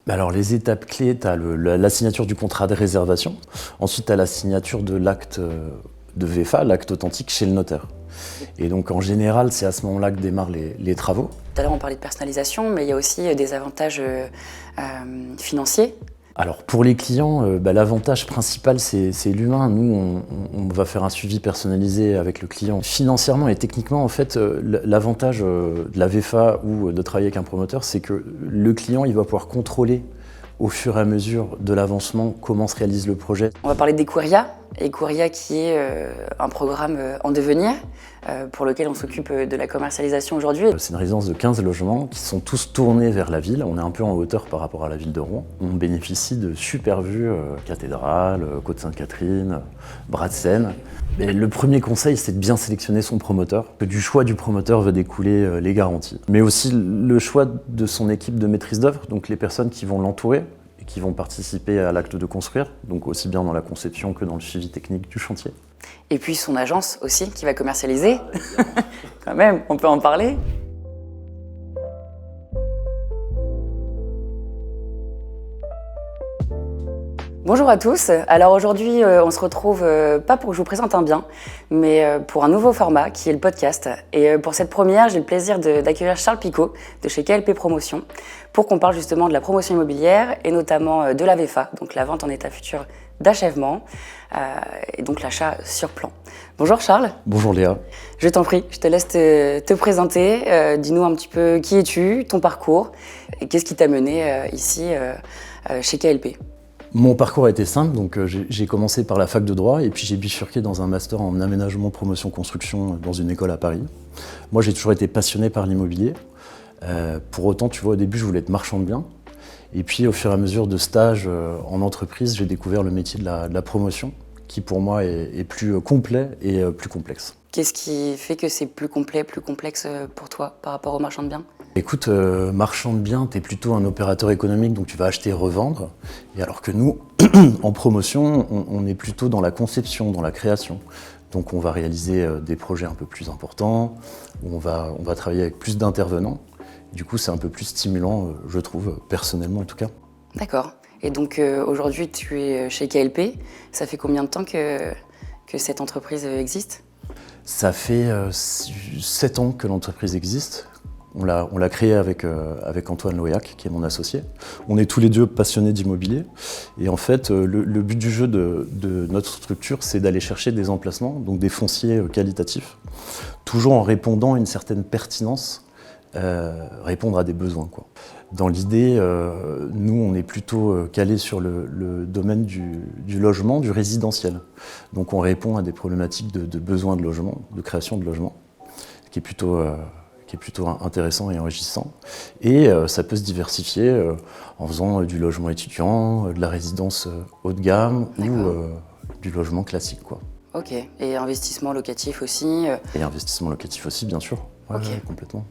Alors les étapes clés, tu as la signature du contrat de réservation. Ensuite, tu as la signature de l'acte de VFA, l'acte authentique chez le notaire. Et donc en général, c'est à ce moment-là que démarrent les travaux. Tout à l'heure, on parlait de personnalisation, mais il y a aussi des avantages financiers. Alors pour les clients, l'avantage principal, c'est l'humain. Nous, on va faire un suivi personnalisé avec le client. Financièrement et techniquement, en fait, l'avantage de la VFA ou de travailler avec un promoteur, c'est que le client, il va pouvoir contrôler au fur et à mesure de l'avancement comment se réalise le projet. On va parler d'Equaria. Equaria qui est un programme en devenir pour lequel on s'occupe de la commercialisation aujourd'hui. C'est une résidence de 15 logements qui sont tous tournés vers la ville. On est un peu en hauteur par rapport à la ville de Rouen. On bénéficie de super vues, cathédrale, Côte Sainte-Catherine, Bras de Seine. Et le premier conseil, c'est de bien sélectionner son promoteur. Que du choix du promoteur va découler les garanties. Mais aussi le choix de son équipe de maîtrise d'œuvre, donc les personnes qui vont l'entourer, qui vont participer à l'acte de construire, donc aussi bien dans la conception que dans le suivi technique du chantier. Et puis son agence aussi qui va commercialiser. Quand même, on peut en parler. Bonjour à tous. Alors aujourd'hui, on se retrouve pas pour que je vous présente un bien, mais pour un nouveau format qui est le podcast. Et pour cette première, j'ai le plaisir d'accueillir Charles Picot de chez KLP Promotion pour qu'on parle justement de la promotion immobilière et notamment de la VFA, donc la vente en état futur d'achèvement et donc l'achat sur plan. Bonjour Charles. Bonjour Léa. Je t'en prie, je te laisse te présenter. Dis-nous un petit peu qui es-tu, ton parcours et qu'est-ce qui t'a mené ici chez KLP. Mon parcours a été simple, donc j'ai commencé par la fac de droit et puis j'ai bifurqué dans un master en aménagement, promotion, construction dans une école à Paris. Moi j'ai toujours été passionné par l'immobilier. Pour autant, tu vois, au début je voulais être marchand de biens. Et puis au fur et à mesure de stages en entreprise, j'ai découvert le métier de la promotion qui pour moi est plus complet et plus complexe. Qu'est-ce qui fait que c'est plus complet, plus complexe pour toi par rapport au marchand de biens ? Écoute, marchand de biens, tu es plutôt un opérateur économique, donc tu vas acheter et revendre. Et alors que nous, en promotion, on est plutôt dans la conception, dans la création. Donc on va réaliser des projets un peu plus importants, où on va travailler avec plus d'intervenants. Du coup, c'est un peu plus stimulant, je trouve, personnellement en tout cas. D'accord. Et donc aujourd'hui, tu es chez KLP. Ça fait combien de temps que cette entreprise existe ? Ça fait 7 ans que l'entreprise existe. On l'a créée avec Antoine Loyac, qui est mon associé. On est tous les deux passionnés d'immobilier. Et en fait, le but du jeu de notre structure, c'est d'aller chercher des emplacements, donc des fonciers qualitatifs, toujours en répondant à une certaine pertinence, répondre à des besoins, quoi. Dans l'idée, nous, on est plutôt calés sur le domaine du logement, du résidentiel. Donc on répond à des problématiques de besoins de logement, de création de logement, qui est plutôt intéressant et enrichissant. Et ça peut se diversifier en faisant du logement étudiant, de la résidence haut de gamme ou du logement classique, quoi. Ok. Et investissement locatif aussi Et investissement locatif aussi, bien sûr. Ouais, Ok. ouais, complètement.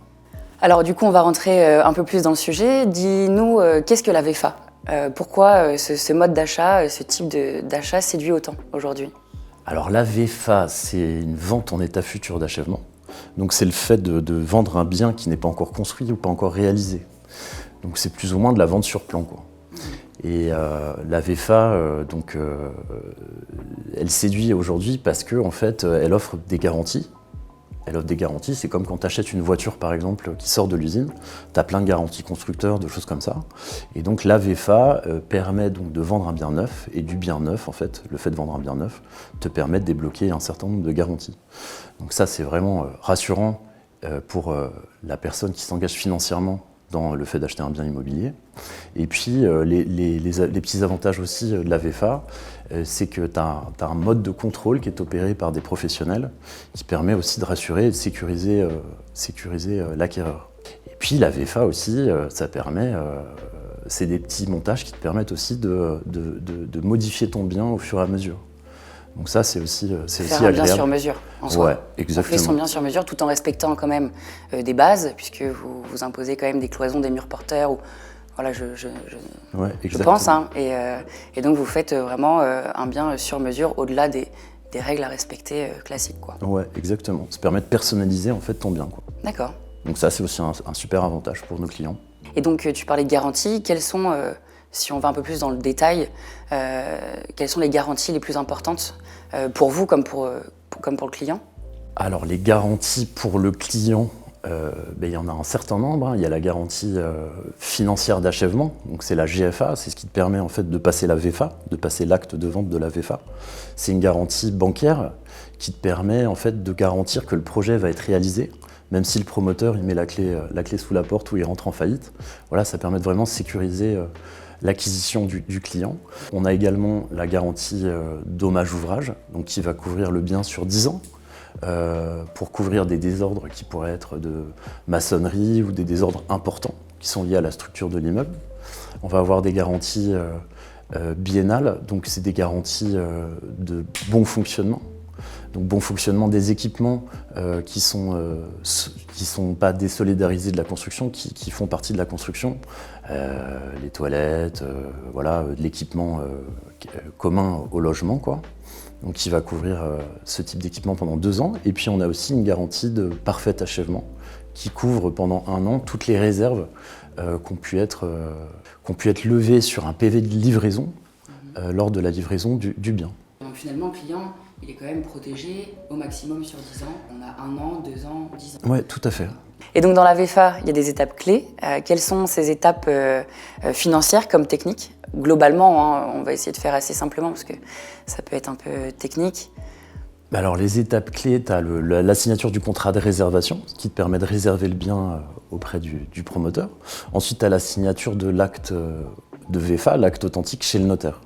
Alors du coup, on va rentrer un peu plus dans le sujet. Dis-nous, qu'est-ce que la VFA ? Pourquoi ce mode d'achat, ce type d'achat séduit autant aujourd'hui ? Alors la VFA, c'est une vente en état futur d'achèvement. Donc c'est le fait de vendre un bien qui n'est pas encore construit ou pas encore réalisé. Donc c'est plus ou moins de la vente sur plan, quoi. Et la VFA, elle séduit aujourd'hui parce que en fait, elle offre des garanties. Elle offre des garanties, c'est comme quand tu achètes une voiture par exemple qui sort de l'usine, tu as plein de garanties constructeurs, de choses comme ça. Et donc la VFA permet donc de vendre un bien neuf, et du bien neuf en fait, le fait de vendre un bien neuf te permet de débloquer un certain nombre de garanties. Donc ça c'est vraiment rassurant pour la personne qui s'engage financièrement dans le fait d'acheter un bien immobilier. Et puis les petits avantages aussi de la VFA, c'est que tu as un mode de contrôle qui est opéré par des professionnels qui permet aussi de rassurer et de sécuriser l'acquéreur. Et puis la VFA aussi, ça permet, c'est des petits montages qui te permettent aussi de modifier ton bien au fur et à mesure. Donc ça, c'est aussi agréable. Bien sur mesure, en soi. Ouais, exactement. On fait son bien sur mesure tout en respectant quand même des bases, puisque vous imposez quand même des cloisons, des murs porteurs. Voilà, je pense. Hein, et donc vous faites vraiment un bien sur mesure au-delà des règles à respecter classiques, quoi. Ouais, exactement. Ça permet de personnaliser en fait ton bien, quoi. D'accord. Donc ça, c'est aussi un super avantage pour nos clients. Et donc tu parlais de garantie. Quelles sont si on va un peu plus dans le détail, quelles sont les garanties les plus importantes pour vous comme pour le client? Alors les garanties pour le client, il y en a un certain nombre. Il y a la garantie financière d'achèvement, donc c'est la GFA, c'est ce qui te permet en fait de passer la VFA, de passer l'acte de vente de la VFA. C'est une garantie bancaire qui te permet en fait de garantir que le projet va être réalisé, même si le promoteur il met la clé sous la porte ou il rentre en faillite. Voilà, ça permet de vraiment sécuriser l'acquisition du client. On a également la garantie dommage ouvrage, donc qui va couvrir le bien sur 10 ans. Pour couvrir des désordres qui pourraient être de maçonnerie ou des désordres importants qui sont liés à la structure de l'immeuble. On va avoir des garanties biennales, donc c'est des garanties de bon fonctionnement. Donc bon fonctionnement des équipements qui sont pas désolidarisés de la construction, qui font partie de la construction. Les toilettes, voilà, de l'équipement commun au logement, quoi. Donc qui va couvrir ce type d'équipement pendant 2 ans. Et puis on a aussi une garantie de parfait achèvement qui couvre pendant 1 an toutes les réserves qui ont pu être levées sur un PV de livraison lors de la livraison du bien. Donc finalement, le client, il est quand même protégé au maximum sur 10 ans. On a 1 an, 2 ans, 10 ans. Oui, tout à fait. Et donc dans la VFA, il y a des étapes clés. Quelles sont ces étapes financières comme techniques? Globalement, hein, on va essayer de faire assez simplement parce que ça peut être un peu technique. Alors les étapes clés, tu as la signature du contrat de réservation qui te permet de réserver le bien auprès du promoteur. Ensuite, tu as la signature de l'acte de VFA, l'acte authentique chez le notaire.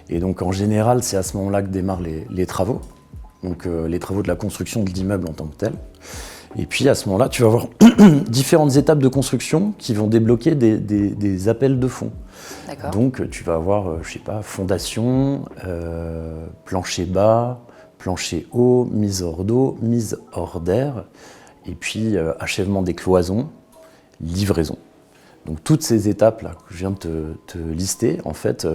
Et donc en général, c'est à ce moment-là que démarrent les travaux, donc les travaux de la construction de l'immeuble en tant que tel. Et puis à ce moment-là, tu vas avoir différentes étapes de construction qui vont débloquer des appels de fonds. D'accord. Donc tu vas avoir, je sais pas, fondation, plancher bas, plancher haut, mise hors d'eau, mise hors d'air, et puis achèvement des cloisons, livraison. Donc toutes ces étapes-là que je viens de te lister, en fait,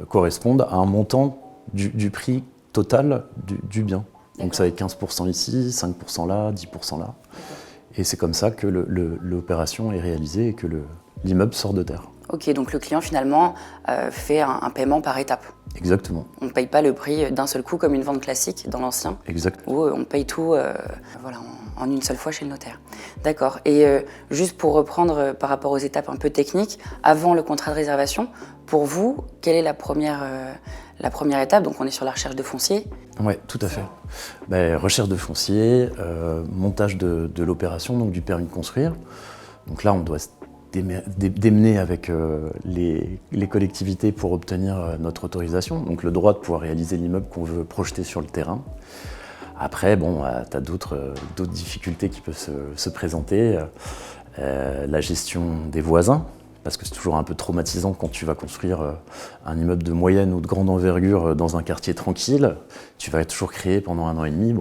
correspondent à un montant du prix total du bien. Donc ça va être 15% ici, 5% là, 10% là. Et c'est comme ça que l'opération est réalisée et que l'immeuble sort de terre. Ok, donc le client finalement fait un paiement par étape. Exactement. On ne paye pas le prix d'un seul coup comme une vente classique dans l'ancien. Exact. Où on paye tout voilà, en une seule fois chez le notaire. D'accord. Et juste pour reprendre par rapport aux étapes un peu techniques, avant le contrat de réservation, pour vous, quelle est la première étape? Donc on est sur la recherche de foncier. Oui, tout à fait. Recherche de foncier, montage de l'opération, donc du permis de construire. Donc là, on doit se démener avec les collectivités pour obtenir notre autorisation, donc le droit de pouvoir réaliser l'immeuble qu'on veut projeter sur le terrain. Après, tu as d'autres difficultés qui peuvent se présenter. La gestion des voisins, parce que c'est toujours un peu traumatisant quand tu vas construire un immeuble de moyenne ou de grande envergure dans un quartier tranquille. Tu vas toujours créer pendant 1 an et demi.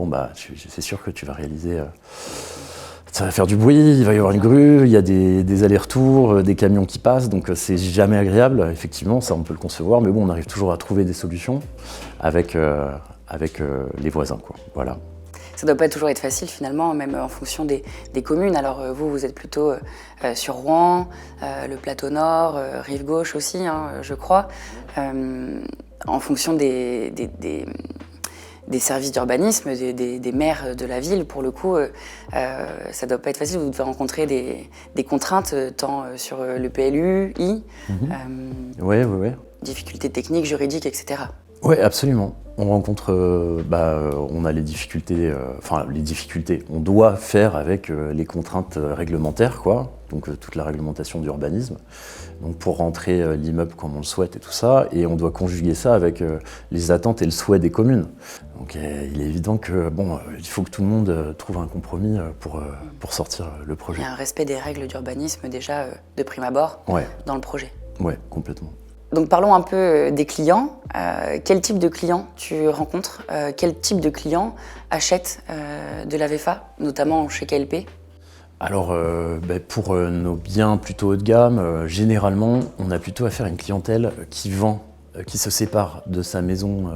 C'est sûr que tu vas réaliser... ça va faire du bruit, il va y avoir une grue, il y a des allers-retours, des camions qui passent, donc c'est jamais agréable. Effectivement, ça on peut le concevoir, mais bon, on arrive toujours à trouver des solutions avec les voisins, quoi. Voilà. Ça ne doit pas toujours être facile finalement, même en fonction des communes. Alors vous êtes plutôt sur Rouen, le plateau nord, rive gauche aussi, hein, je crois. En fonction des services d'urbanisme, des maires de la ville, pour le coup, ça ne doit pas être facile. Vous devez rencontrer des contraintes, tant sur le PLU, Oui. difficultés techniques, juridiques, etc. Oui, absolument. On rencontre, on a les difficultés, on doit faire avec les contraintes réglementaires, quoi. Donc toute la réglementation d'urbanisme, donc pour rentrer l'immeuble comme on le souhaite et tout ça, et on doit conjuguer ça avec les attentes et le souhait des communes. Donc il est évident que il faut que tout le monde trouve un compromis pour sortir le projet. Il y a un respect des règles d'urbanisme déjà de prime abord dans le projet. Oui, complètement. Donc parlons un peu des clients. Quel type de clients tu rencontres? Quel type de clients achètent de la VFA, notamment chez KLP? Alors pour nos biens plutôt haut de gamme, généralement on a plutôt affaire à une clientèle qui vend, qui se sépare de sa maison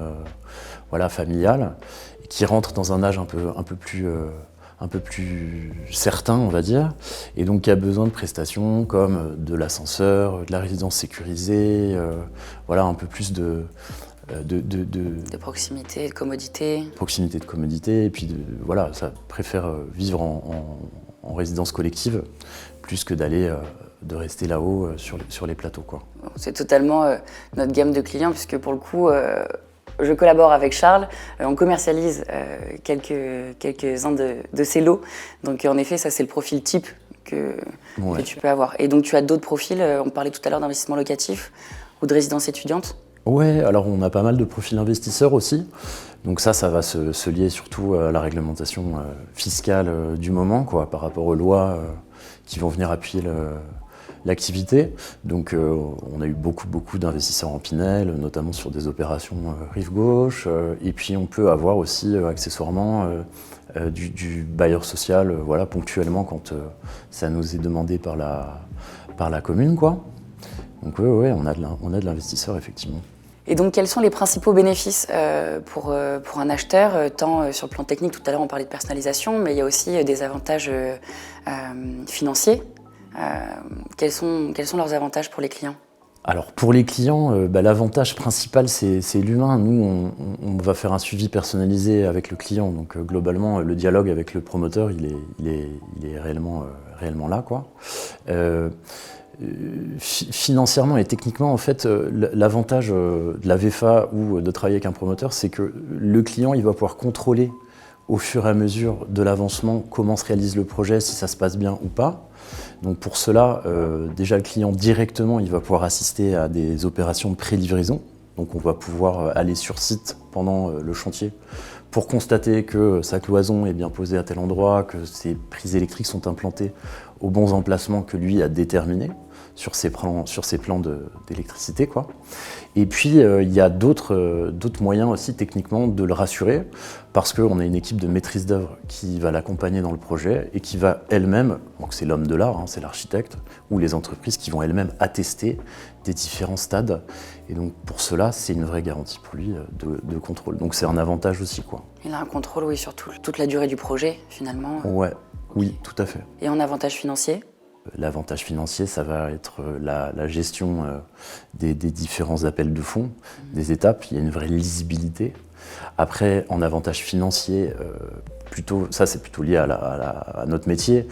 familiale, et qui rentre dans un âge un peu un peu plus certain, on va dire, et donc qui a besoin de prestations comme de l'ascenseur, de la résidence sécurisée, voilà, un peu plus de proximité, de commodité. Proximité, de commodité, et puis voilà, ça préfère vivre en résidence collective plus que de rester là-haut sur les plateaux, quoi. Bon, c'est totalement notre gamme de clients, puisque pour le coup, je collabore avec Charles, on commercialise quelques-uns de ces lots. Donc en effet, ça c'est le profil type que tu peux avoir. Et donc tu as d'autres profils, on parlait tout à l'heure d'investissement locatif ou de résidence étudiante. Ouais, alors on a pas mal de profils investisseurs aussi. Donc ça va se lier surtout à la réglementation fiscale du moment, quoi, par rapport aux lois qui vont venir appuyer l'activité. Donc on a eu beaucoup d'investisseurs en Pinel, notamment sur des opérations rive gauche. Et puis on peut avoir aussi accessoirement du bailleur social, voilà, ponctuellement quand ça nous est demandé par la commune, quoi. Donc ouais, on a de l'investisseur, effectivement. Et donc, quels sont les principaux bénéfices pour un acheteur, tant sur le plan technique, tout à l'heure on parlait de personnalisation, mais il y a aussi des avantages financiers. Quels sont leurs avantages pour les clients ? Alors pour les clients, l'avantage principal c'est l'humain. Nous on va faire un suivi personnalisé avec le client, donc globalement le dialogue avec le promoteur il est réellement là, quoi. Financièrement et techniquement, en fait, l'avantage de la VFA ou de travailler avec un promoteur, c'est que le client il va pouvoir contrôler au fur et à mesure de l'avancement comment se réalise le projet, si ça se passe bien ou pas. Donc pour cela, déjà le client directement, il va pouvoir assister à des opérations de pré-livraison. Donc on va pouvoir aller sur site pendant le chantier pour constater que sa cloison est bien posée à tel endroit, que ses prises électriques sont implantées aux bons emplacements que lui a déterminés sur ses plans d'électricité, quoi. Et puis il y a d'autres moyens aussi techniquement de le rassurer, parce qu'on a une équipe de maîtrise d'œuvre qui va l'accompagner dans le projet et qui va elle-même, donc c'est l'homme de l'art, hein, c'est l'architecte, ou les entreprises qui vont elles-mêmes attester des différents stades. Et donc pour cela, c'est une vraie garantie pour lui de contrôle. Donc c'est un avantage aussi, quoi. Il a un contrôle, oui, sur toute la durée du projet, finalement. Ouais, oui, tout à fait. Et en avantage financier ? L'avantage financier, ça va être la gestion des différents appels de fonds, des étapes. Il y a une vraie lisibilité. Après, en avantage financier, ça c'est plutôt lié à notre métier.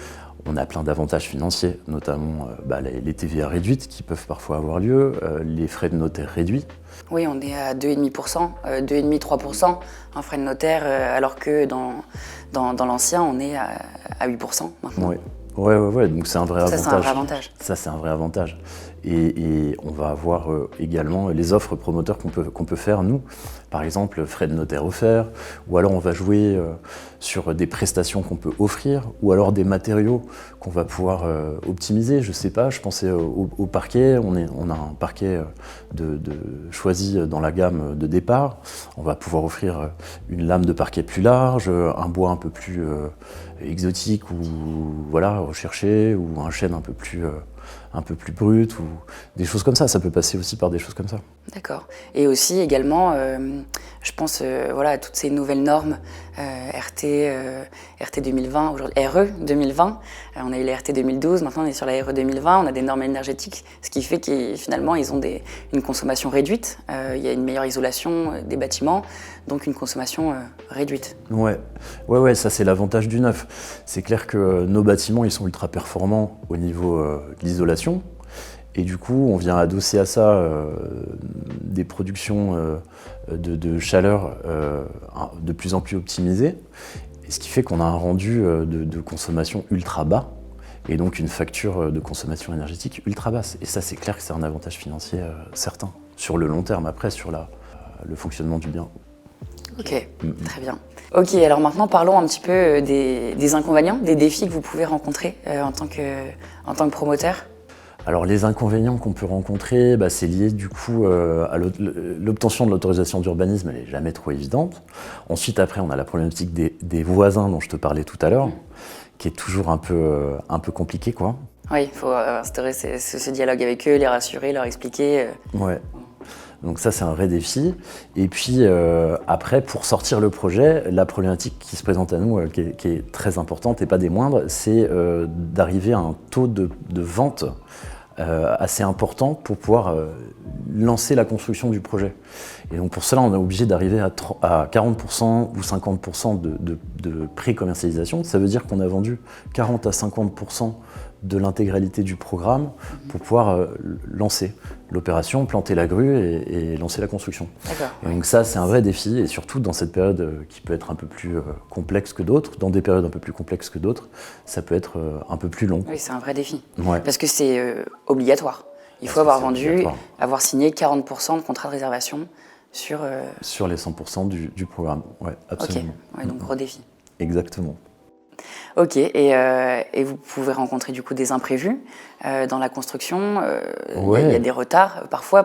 On a plein d'avantages financiers, notamment les TVA réduites qui peuvent parfois avoir lieu, les frais de notaire réduits. Oui, on est à 2,5%, 2,5-3% en frais de notaire, alors que dans l'ancien, on est à 8% maintenant. Ouais, donc c'est un vrai avantage. Ça, c'est un vrai avantage. Ça, c'est un vrai avantage. Et on va avoir également les offres promoteurs qu'on peut faire, nous. Par exemple, frais de notaire offerts, ou alors on va jouer sur des prestations qu'on peut offrir, ou alors des matériaux qu'on va pouvoir optimiser. Je sais pas, je pensais au parquet. On a un parquet choisi dans la gamme de départ. On va pouvoir offrir une lame de parquet plus large, un bois un peu plus exotique ou voilà, recherché, ou un chêne un peu plus brut, ou des choses comme ça. Ça peut passer aussi par des choses comme ça. D'accord. Et aussi également, je pense à toutes ces nouvelles normes, RT 2020, aujourd'hui RE 2020, on a eu les RT 2012, maintenant on est sur la RE 2020, on a des normes énergétiques, ce qui fait qu'ils finalement ils ont une consommation réduite, il y a une meilleure isolation des bâtiments, donc une consommation réduite. Ouais, ça c'est l'avantage du neuf. C'est clair que nos bâtiments ils sont ultra performants au niveau de l'isolation. Et du coup, on vient adosser à ça des productions de chaleur de plus en plus optimisées, et ce qui fait qu'on a un rendu de consommation ultra bas, et donc une facture de consommation énergétique ultra basse. Et ça, c'est clair que c'est un avantage financier certain, sur le long terme, après, sur le fonctionnement du bien. Ok, très bien. Ok, alors maintenant parlons un petit peu des inconvénients, des défis que vous pouvez rencontrer en tant que promoteur. Alors les inconvénients qu'on peut rencontrer, c'est lié du coup à l'obtention de l'autorisation d'urbanisme, elle n'est jamais trop évidente. Ensuite, après, on a la problématique des voisins dont je te parlais tout à l'heure, qui est toujours un peu compliqué, quoi. Oui, il faut instaurer ce dialogue avec eux, les rassurer, leur expliquer. Ouais. Donc ça, c'est un vrai défi. Et puis après, pour sortir le projet, la problématique qui se présente à nous, qui est très importante et pas des moindres, c'est d'arriver à un taux de vente assez important pour pouvoir lancer la construction du projet. Et donc pour cela, on est obligé d'arriver à 40% ou 50% de pré-commercialisation. Ça veut dire qu'on a vendu 40 à 50% de l'intégralité du programme pour pouvoir lancer l'opération, planter la grue et lancer la construction. Et donc ça, c'est un vrai défi, et surtout dans cette période qui peut être un peu plus complexe que d'autres, dans des périodes un peu plus complexes que d'autres, ça peut être un peu plus long. Oui, c'est un vrai défi. Ouais. Parce que c'est obligatoire. Il faut avoir vendu, avoir signé 40% de contrat de réservation sur les 100% du programme. Ouais, absolument. Ok, ouais, donc gros défi. Exactement. Ok, et vous pouvez rencontrer du coup des imprévus dans la construction. Ouais. Il y a des retards parfois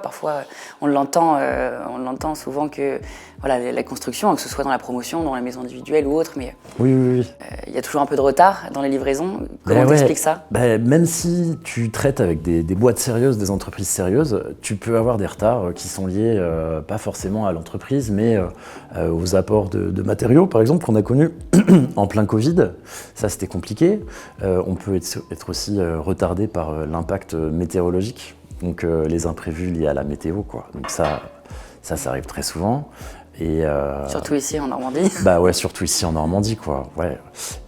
on l'entend souvent que voilà, la construction, que ce soit dans la promotion, dans la maison individuelle ou autre, mais Oui. il y a toujours un peu de retard dans les livraisons. Comment t'expliques ça? Même si tu traites avec des boîtes sérieuses, des entreprises sérieuses, tu peux avoir des retards qui sont liés pas forcément à l'entreprise, mais aux apports de matériaux, par exemple, qu'on a connus en plein Covid. Ça, c'était compliqué. On peut être aussi retardé par l'impact météorologique, donc les imprévus liés à la météo, quoi. Donc ça arrive très souvent. Et surtout ici en Normandie. Bah ouais, surtout ici en Normandie, quoi. Ouais.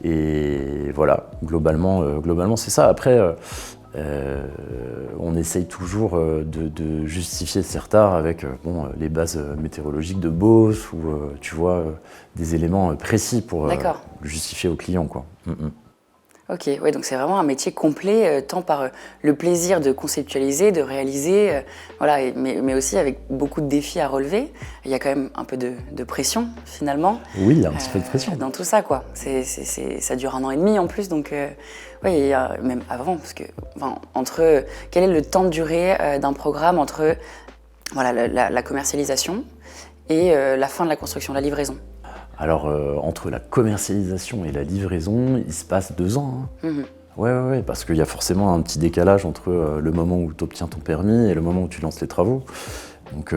Et voilà, globalement c'est ça. Après, on essaye toujours de justifier ces retards avec les bases météorologiques de Beauce ou tu vois des éléments précis pour justifier aux clients, quoi. Ok, ouais, donc c'est vraiment un métier complet, tant par le plaisir de conceptualiser, de réaliser, voilà, mais aussi avec beaucoup de défis à relever. Il y a quand même un peu de pression, finalement. Oui, il y a un petit peu de pression. Dans tout ça, quoi. Ça dure 1 an et demi en plus, donc oui, même avant, parce que quel est le temps de durée d'un programme entre voilà, la commercialisation et la fin de la construction, la livraison? Alors, entre la commercialisation et la livraison, il se passe 2 ans. Hein. Ouais, parce qu'il y a forcément un petit décalage entre le moment où tu obtiens ton permis et le moment où tu lances les travaux. Donc,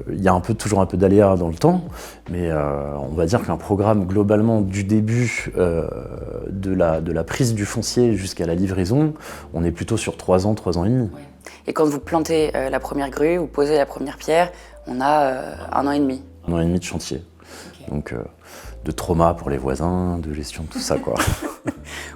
il y a toujours un peu d'aléa dans le temps, mais on va dire qu'un programme, globalement, du début de la prise du foncier jusqu'à la livraison, on est plutôt sur 3 ans et demi. Ouais. Et quand vous plantez la première grue, vous posez la première pierre, on a 1 an et demi. 1 an et demi de chantier. Okay. Donc, de trauma pour les voisins, de gestion de tout ça, quoi.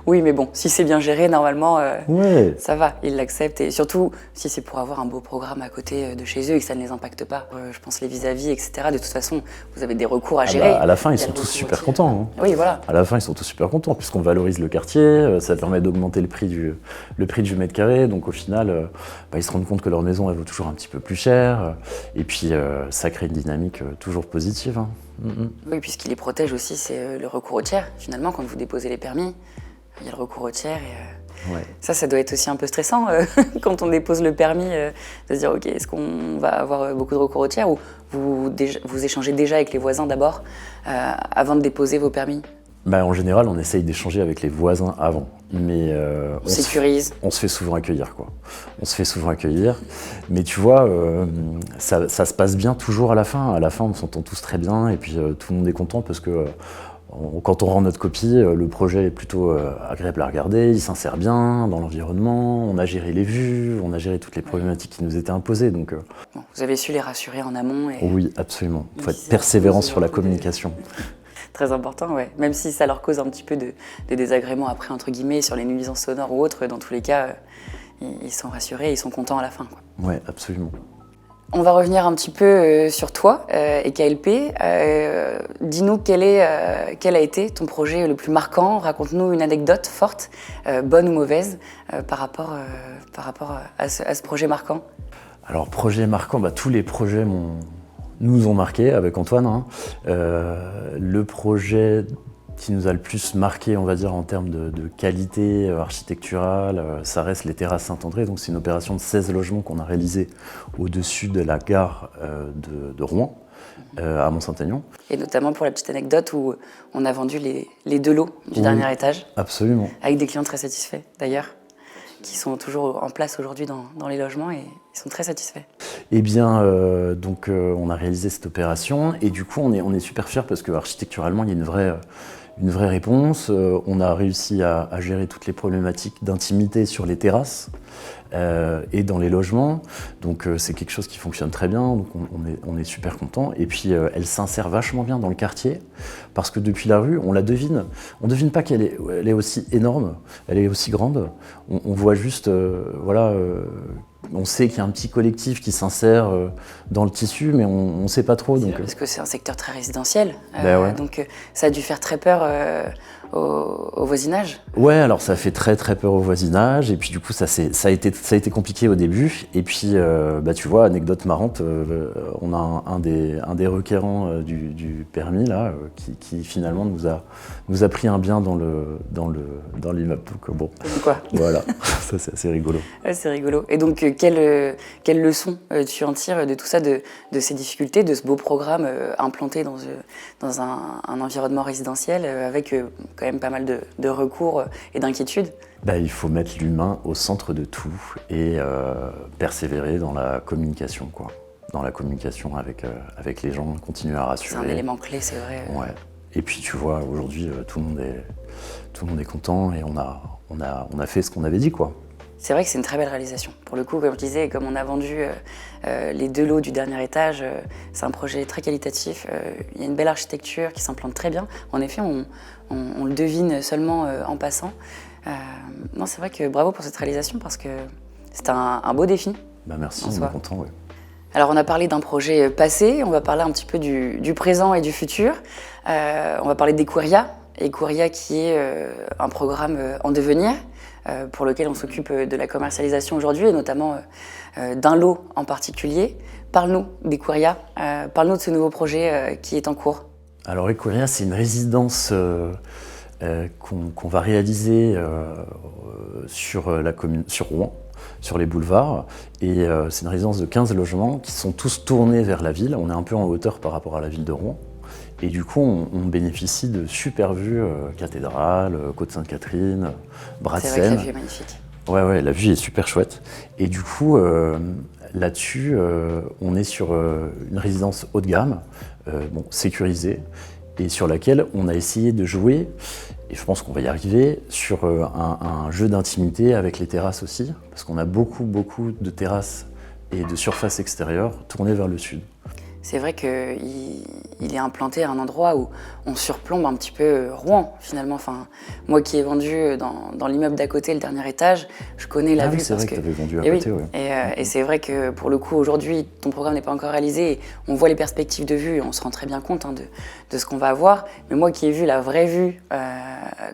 Oui, mais bon, si c'est bien géré, normalement, ouais. Ça va, ils l'acceptent. Et surtout, si c'est pour avoir un beau programme à côté de chez eux et que ça ne les impacte pas, je pense les vis-à-vis, etc. De toute façon, vous avez des recours à gérer. À la fin, ils sont tous super contents. Hein. Oui, voilà. À la fin, ils sont tous super contents, puisqu'on valorise le quartier, ça permet d'augmenter le prix du mètre carré. Donc au final, ils se rendent compte que leur maison, elle vaut toujours un petit peu plus cher. Et puis, ça crée une dynamique toujours positive. Hein. Oui, puisqu'il les protège aussi, c'est le recours au tiers. Finalement, quand vous déposez les permis, il y a le recours au tiers et ouais. Ça doit être aussi un peu stressant quand on dépose le permis, de se dire ok, est-ce qu'on va avoir beaucoup de recours au tiers ou vous échangez déjà avec les voisins d'abord avant de déposer vos permis? En général, on essaye d'échanger avec les voisins avant, mais on sécurise. On se fait souvent accueillir, quoi. On se fait souvent accueillir, mais tu vois, ça se passe bien toujours à la fin. À la fin, on s'entend tous très bien, et puis tout le monde est content parce que quand on rend notre copie, le projet est plutôt agréable à regarder, il s'insère bien dans l'environnement, on a géré les vues, on a géré toutes les problématiques qui nous étaient imposées. Donc, bon, vous avez su les rassurer en amont. Oui, absolument. Il faut être persévérant sur la communication. Très important, ouais. Même si ça leur cause un petit peu de désagréments après, entre guillemets, sur les nuisances sonores ou autres, dans tous les cas, ils sont rassurés, ils sont contents à la fin, quoi. Ouais, absolument. On va revenir un petit peu sur toi et KLP. Dis-nous quel a été ton projet le plus marquant. Raconte-nous une anecdote forte, bonne ou mauvaise, par rapport à ce projet marquant. Alors, projet marquant, tous les projets nous ont marqué avec Antoine. Hein. Le projet qui nous a le plus marqué, on va dire, en termes de qualité architecturale, ça reste les Terrasses Saint-André. Donc c'est une opération de 16 logements qu'on a réalisée au-dessus de la gare de Rouen, à Mont-Saint-Aignan. Et notamment pour la petite anecdote où on a vendu les 2 lots du dernier étage. Absolument. Avec des clients très satisfaits, d'ailleurs. qui sont toujours en place aujourd'hui dans les logements et ils sont très satisfaits. Eh bien, on a réalisé cette opération et du coup, on est super fiers parce que architecturalement, il y a une vraie réponse. On a réussi à gérer toutes les problématiques d'intimité sur les terrasses et dans les logements. Donc, c'est quelque chose qui fonctionne très bien. Donc, on est super contents. Et puis, elle s'insère vachement bien dans le quartier parce que depuis la rue, on la devine. On devine pas qu'elle est aussi énorme, elle est aussi grande. On voit juste, on sait qu'il y a un petit collectif qui s'insère dans le tissu, mais on ne sait pas trop. Donc, parce que c'est un secteur très résidentiel, ouais. donc ça a dû faire très peur au voisinage. Ouais, alors ça fait très très peur au voisinage, et puis du coup ça a été compliqué au début, et puis tu vois, anecdote marrante, on a un des requérants du permis là, qui finalement nous a pris un bien dans l'immeuble. Donc bon, quoi. Voilà, ça c'est assez rigolo. Ouais, c'est rigolo. Et donc quelle leçon tu en tires de tout ça, de ces difficultés, de ce beau programme implanté dans un environnement résidentiel avec quand même pas mal de recours et d'inquiétudes? Il faut mettre l'humain au centre de tout et persévérer dans la communication, quoi. Dans la communication avec les gens, continuer à rassurer. C'est un élément clé, c'est vrai. Ouais. Et puis tu vois, aujourd'hui, tout le monde est content et on a fait ce qu'on avait dit, quoi. C'est vrai que c'est une très belle réalisation. Pour le coup, comme je disais, comme on a vendu les 2 lots du dernier étage, c'est un projet très qualitatif. Il y a une belle architecture qui s'implante très bien. En effet, on le devine seulement en passant. Non, c'est vrai que bravo pour cette réalisation parce que c'est un beau défi. Merci, on est content, ouais. Alors, on a parlé d'un projet passé, on va parler un petit peu du présent et du futur. On va parler d'Equuria. Equuria qui est un programme en devenir pour lequel on s'occupe de la commercialisation aujourd'hui et notamment d'un lot en particulier. Parle-nous d'Equuria, parle-nous de ce nouveau projet qui est en cours. Alors Equuria, c'est une résidence qu'on va réaliser sur Rouen, sur les boulevards. Et c'est une résidence de 15 logements qui sont tous tournés vers la ville. On est un peu en hauteur par rapport à la ville de Rouen. Et du coup, on bénéficie de super vues, cathédrale, Côte-Sainte-Catherine, bras de Seine. C'est vrai que la vue est magnifique. Ouais, la vue est super chouette. Et du coup, là-dessus, on est sur une résidence haut de gamme, sécurisée, et sur laquelle on a essayé de jouer, et je pense qu'on va y arriver, sur un jeu d'intimité avec les terrasses aussi, parce qu'on a beaucoup de terrasses et de surfaces extérieures tournées vers le sud. C'est vrai qu'il est implanté à un endroit où on surplombe un petit peu Rouen, finalement. Enfin, moi qui ai vendu dans l'immeuble d'à côté, le dernier étage, je connais la vue. C'est vrai que tu avais vendu à côté, oui. Et c'est vrai que pour le coup, aujourd'hui, ton programme n'est pas encore réalisé. Et on voit les perspectives de vue et on se rend très bien compte de ce qu'on va avoir. Mais moi qui ai vu la vraie vue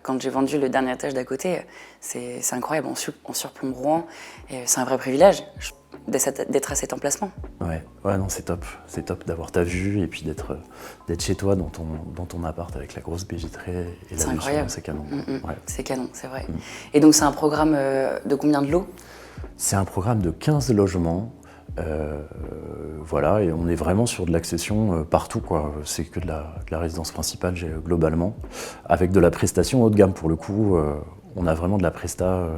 quand j'ai vendu le dernier étage d'à côté, c'est incroyable. On surplombe Rouen et c'est un vrai privilège d'être à cet emplacement. Ouais, non, c'est top d'avoir ta vue et puis d'être chez toi dans ton appart avec la grosse baie vitrée et la vue sur Rouen, c'est canon. Ouais. C'est canon, c'est vrai. Et donc c'est un programme de combien de lots? C'est un programme de 15 logements. Et on est vraiment sur de l'accession partout, quoi. C'est que de la résidence principale globalement, avec de la prestation haut de gamme pour le coup. On a vraiment de la presta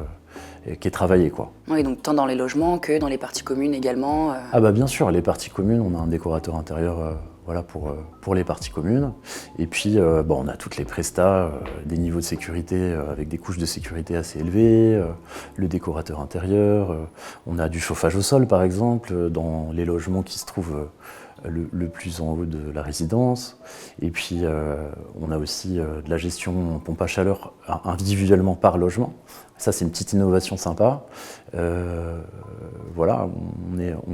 qui est travaillée, quoi. Oui, donc tant dans les logements que dans les parties communes également. Bien sûr, les parties communes, on a un décorateur intérieur pour les parties communes. Et puis, on a toutes les prestas, des niveaux de sécurité avec des couches de sécurité assez élevées, le décorateur intérieur. On a du chauffage au sol, par exemple, dans les logements qui se trouvent le plus en haut de la résidence. Et puis, on a aussi de la gestion pompe à chaleur individuellement par logement. Ça, c'est une petite innovation sympa. On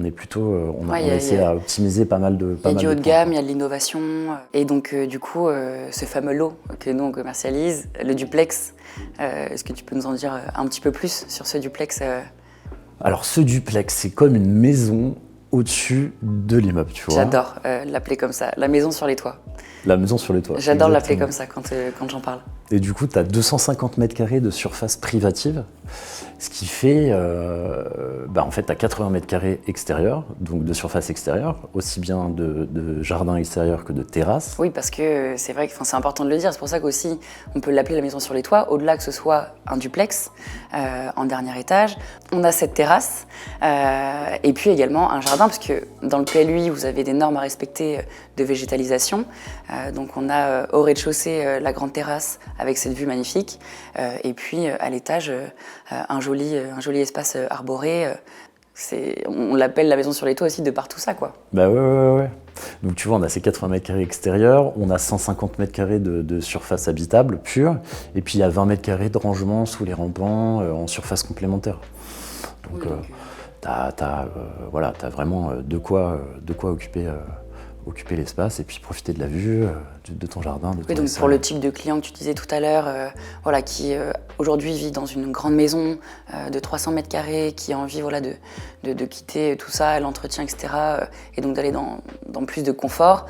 est plutôt... on a essayé à optimiser pas mal de... Il y a du haut de gamme, il y a de l'innovation. Et donc, du coup, ce fameux lot que nous, on commercialise, le duplex, est-ce que tu peux nous en dire un petit peu plus sur ce duplex Alors, ce duplex, c'est comme une maison au-dessus de l'immeuble, tu vois. J'adore l'appeler comme ça, la maison sur les toits. La maison sur les toits. J'adore l'appeler comme ça quand j'en parle. Et du coup, tu as 250 mètres carrés de surface privative, ce qui fait, en fait, tu as 80 mètres carrés extérieurs, donc de surface extérieure, aussi bien de jardin extérieur que de terrasse. Oui, parce que c'est vrai que c'est important de le dire, c'est pour ça qu'aussi on peut l'appeler la maison sur les toits, au-delà que ce soit un duplex en dernier étage. On a cette terrasse et puis également un jardin, parce que dans le PLUI, vous avez des normes à respecter de végétalisation. Donc on a au rez-de-chaussée la grande terrasse avec cette vue magnifique et puis à l'étage un joli espace arboré. On l'appelle la maison sur les toits aussi de par tout ça, quoi. Bah ouais. Donc tu vois, on a ces 80 mètres carrés extérieurs, on a 150 mètres carrés de surface habitable pure, et puis il y a 20 mètres carrés de rangement sous les rampants en surface complémentaire. Donc t'as vraiment de quoi occuper l'espace et puis profiter de la vue, de ton jardin. Oui, donc pour le type de client que tu disais tout à l'heure, qui aujourd'hui vit dans une grande maison de 300 mètres carrés, qui a envie de quitter tout ça, l'entretien, etc., et donc d'aller dans plus de confort,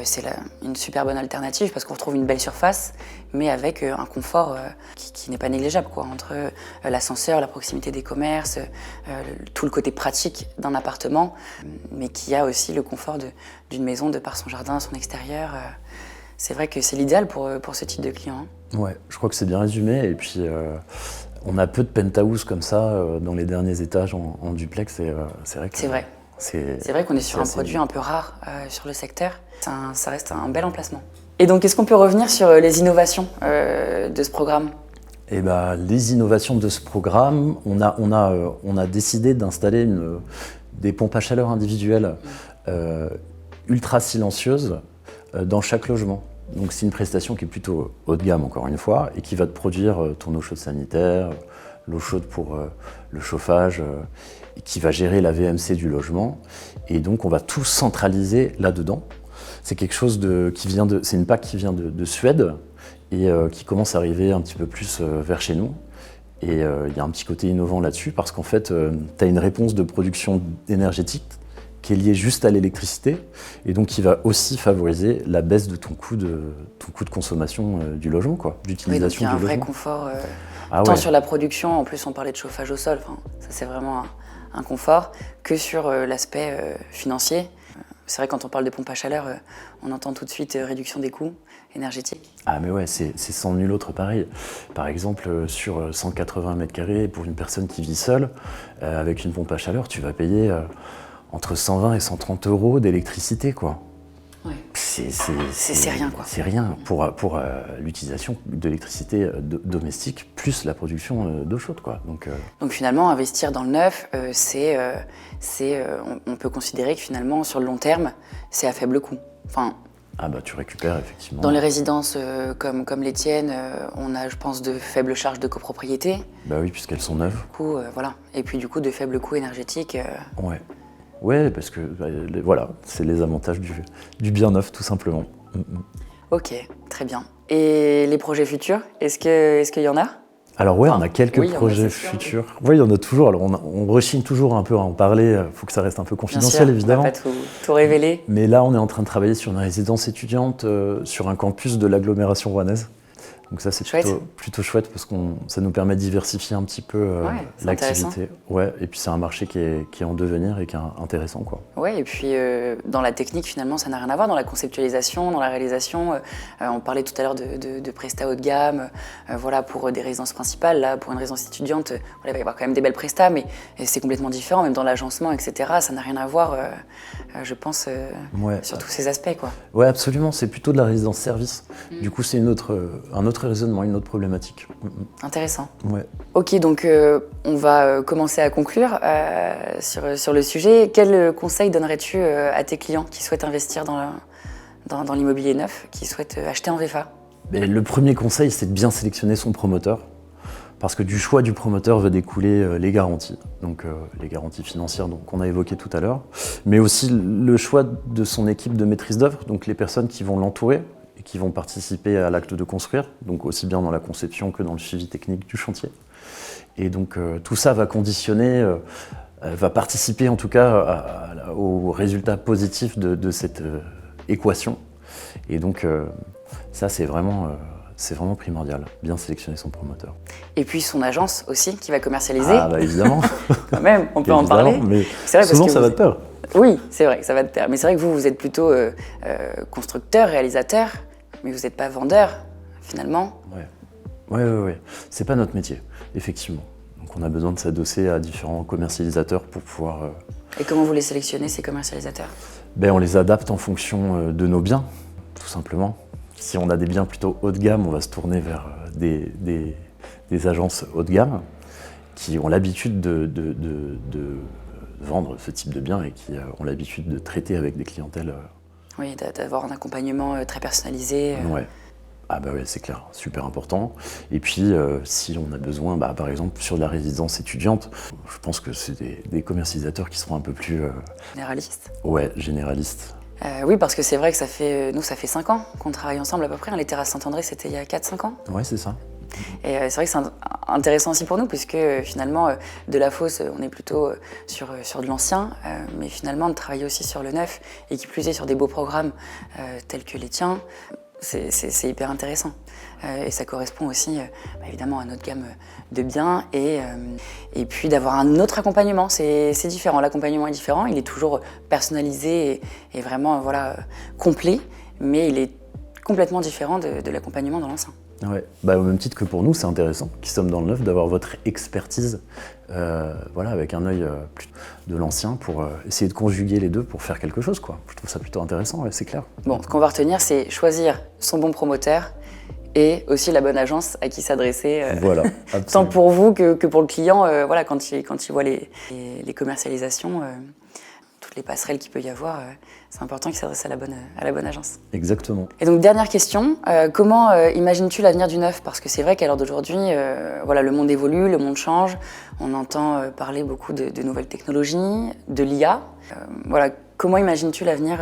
c'est une super bonne alternative parce qu'on retrouve une belle surface, mais avec un confort qui n'est pas négligeable, quoi, entre l'ascenseur, la proximité des commerces, tout le côté pratique d'un appartement, mais qui a aussi le confort d'une maison de par son jardin, son extérieur. C'est vrai que c'est l'idéal pour ce type de client. Ouais, je crois que c'est bien résumé. Et puis, on a peu de penthouse comme ça dans les derniers étages en duplex. Et c'est vrai que c'est vrai qu'on est sur un produit un peu rare sur le secteur. Ça reste un bel emplacement. Et donc, est-ce qu'on peut revenir sur les innovations de ce programme ? Eh ben, les innovations de ce programme, on a décidé d'installer des pompes à chaleur individuelles ultra silencieuses dans chaque logement. Donc c'est une prestation qui est plutôt haut de gamme, encore une fois, et qui va te produire ton eau chaude sanitaire, l'eau chaude pour le chauffage, et qui va gérer la VMC du logement. Et donc on va tout centraliser là-dedans. C'est quelque chose c'est une PAC qui vient de Suède et qui commence à arriver un petit peu plus vers chez nous. Et il y a un petit côté innovant là-dessus parce qu'en fait, tu as une réponse de production énergétique qui est lié juste à l'électricité et donc qui va aussi favoriser la baisse de ton coût de consommation du logement, quoi, d'utilisation du logement. Il y a un vrai confort, tant sur la production, en plus on parlait de chauffage au sol, ça c'est vraiment un confort, que sur l'aspect financier. C'est vrai, quand on parle de pompe à chaleur, on entend tout de suite réduction des coûts énergétiques. Ah mais ouais, c'est sans nul autre pareil. Par exemple, sur 180 mètres carrés, pour une personne qui vit seule, avec une pompe à chaleur, tu vas payer entre 120 et 130 euros d'électricité, quoi. Ouais. C'est rien, quoi. C'est rien pour l'utilisation de l'électricité domestique plus la production d'eau chaude, quoi. Donc finalement, investir dans le neuf, on peut considérer que finalement, sur le long terme, c'est à faible coût. Ah bah tu récupères effectivement. Dans les résidences comme les tiennes, on a, je pense, de faibles charges de copropriété. Bah oui, puisqu'elles sont neuves. Du coup, voilà. Et puis du coup, de faibles coûts énergétiques. Ouais, parce que voilà, c'est les avantages du bien neuf, tout simplement. Ok, très bien. Et les projets futurs, est-ce qu'il y en a ? Alors ouais, on a quelques projets futurs. Oui, il y en a toujours. Alors on rechigne toujours un peu à en parler. Il faut que ça reste un peu confidentiel, évidemment. On va pas tout révéler. Mais là, on est en train de travailler sur une résidence étudiante sur un campus de l'agglomération rouennaise. Donc ça, c'est plutôt chouette parce que ça nous permet de diversifier un petit peu l'activité. Ouais, et puis c'est un marché qui est en devenir et qui est intéressant, quoi. Ouais, et puis dans la technique, finalement, ça n'a rien à voir. Dans la conceptualisation, dans la réalisation, on parlait tout à l'heure de prestats haut de gamme. Pour des résidences principales, là, pour une résidence étudiante, il va y avoir quand même des belles prestats, mais c'est complètement différent, même dans l'agencement, etc. Ça n'a rien à voir, je pense, sur tous ces aspects, quoi. Ouais, absolument. C'est plutôt de la résidence service. Du coup, c'est un autre raisonnement, une autre problématique. Intéressant. Ouais. Ok, donc on va commencer à conclure sur le sujet. Quel conseil donnerais-tu à tes clients qui souhaitent investir dans l'immobilier neuf, qui souhaitent acheter en VFA ? Le premier conseil, c'est de bien sélectionner son promoteur, parce que du choix du promoteur va découler les garanties, donc les garanties financières qu'on a évoquées tout à l'heure, mais aussi le choix de son équipe de maîtrise d'œuvre, donc les personnes qui vont l'entourer, qui vont participer à l'acte de construire, donc aussi bien dans la conception que dans le suivi technique du chantier. Et donc tout ça va conditionner, va participer en tout cas au résultat positif de cette équation. Et donc ça, c'est vraiment c'est vraiment primordial, bien sélectionner son promoteur. Et puis son agence aussi, qui va commercialiser. Ah bah évidemment. Quand même, on peut en parler. Mais c'est vrai, souvent parce que ça va de pair. Oui, c'est vrai que ça va de pair. Mais c'est vrai que vous êtes plutôt constructeur, réalisateur, mais vous n'êtes pas vendeur, finalement. Ouais. C'est pas notre métier, effectivement. Donc on a besoin de s'adosser à différents commercialisateurs pour pouvoir... Et comment vous les sélectionnez, ces commercialisateurs? On les adapte en fonction de nos biens, tout simplement. Si on a des biens plutôt haut de gamme, on va se tourner vers des agences haut de gamme qui ont l'habitude de vendre ce type de biens et qui ont l'habitude de traiter avec des clientèles. Oui, d'avoir un accompagnement très personnalisé. Ouais. Ah bah ouais, c'est clair, super important. Et puis, si on a besoin, par exemple, sur de la résidence étudiante, je pense que c'est des commercialisateurs qui seront un peu plus... Généraliste. Ouais, généralistes. Oui, parce que c'est vrai que ça fait 5 ans qu'on travaille ensemble à peu près. Les Terrasses Saint-André, c'était il y a 4-5 ans. Ouais, c'est ça. Et c'est vrai que c'est intéressant aussi pour nous, puisque finalement, de la fosse, on est plutôt sur de l'ancien, mais finalement, de travailler aussi sur le neuf, et qui plus est sur des beaux programmes tels que les tiens, c'est hyper intéressant. Et ça correspond aussi, évidemment, à notre gamme de biens, et puis d'avoir un autre accompagnement. C'est différent, l'accompagnement est différent, il est toujours personnalisé et vraiment complet, mais il est complètement différent de l'accompagnement dans l'ancien. Ouais, au même titre que pour nous, c'est intéressant, qui sommes dans le neuf, d'avoir votre expertise, avec un œil de l'ancien pour essayer de conjuguer les deux pour faire quelque chose, quoi. Je trouve ça plutôt intéressant, ouais, c'est clair. Bon, ce qu'on va retenir, c'est choisir son bon promoteur et aussi la bonne agence à qui s'adresser. Voilà, tant pour vous que pour le client, quand il voit les commercialisations, toutes les passerelles qu'il peut y avoir, c'est important qu'il s'adresse à la bonne agence. Exactement. Et donc, dernière question, comment imagines-tu l'avenir du neuf? Parce que c'est vrai qu'à l'heure d'aujourd'hui, le monde évolue, le monde change. On entend parler beaucoup de nouvelles technologies, de l'IA. Comment imagines-tu l'avenir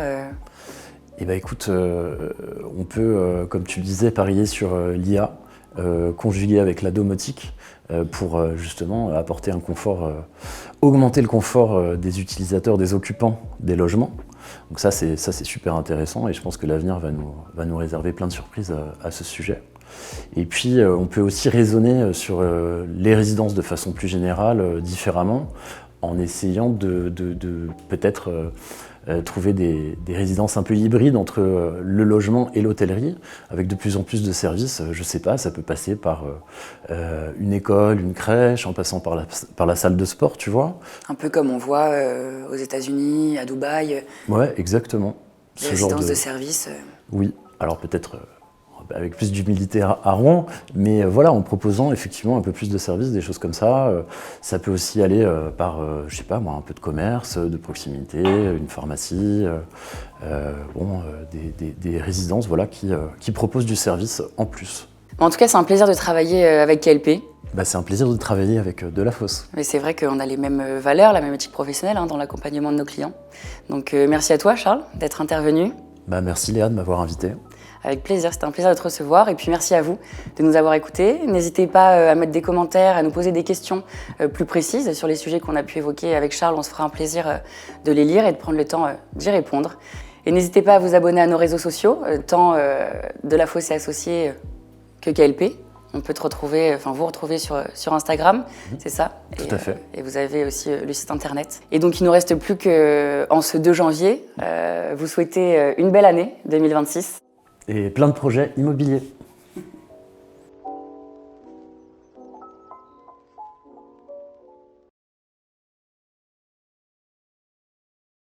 Écoute, on peut, comme tu le disais, parier sur l'IA, conjugué avec la domotique, pour justement apporter un confort, augmenter le confort des utilisateurs, des occupants des logements. Donc ça c'est super intéressant et je pense que l'avenir va nous réserver plein de surprises à ce sujet. Et puis on peut aussi raisonner sur les résidences de façon plus générale, différemment, en essayant de peut-être trouver des résidences un peu hybrides entre le logement et l'hôtellerie, avec de plus en plus de services. Je sais pas, ça peut passer par une école, une crèche, en passant par la salle de sport, tu vois. Un peu comme on voit aux États-Unis, à Dubaï. Ouais, exactement. Des résidences de services. Oui, alors peut-être avec plus d'humilité à Rouen, mais en proposant effectivement un peu plus de services, des choses comme ça. Ça peut aussi aller par, je sais pas moi, un peu de commerce, de proximité, une pharmacie, des résidences qui proposent du service en plus. En tout cas, c'est un plaisir de travailler avec KLP. C'est un plaisir de travailler avec de la fosse. Mais c'est vrai qu'on a les mêmes valeurs, la même éthique professionnelle dans l'accompagnement de nos clients. Donc merci à toi Charles d'être intervenu. Merci Léa de m'avoir invité. Avec plaisir, c'était un plaisir de te recevoir et puis merci à vous de nous avoir écoutés. N'hésitez pas à mettre des commentaires, à nous poser des questions plus précises sur les sujets qu'on a pu évoquer avec Charles. On se fera un plaisir de les lire et de prendre le temps d'y répondre. Et n'hésitez pas à vous abonner à nos réseaux sociaux, tant de la fosse et associés que KLP. On peut vous retrouver sur Instagram, c'est ça? Tout à fait. Et vous avez aussi le site internet. Et donc il ne nous reste plus qu'en ce 2 janvier, vous souhaiter une belle année 2026. Et plein de projets immobiliers.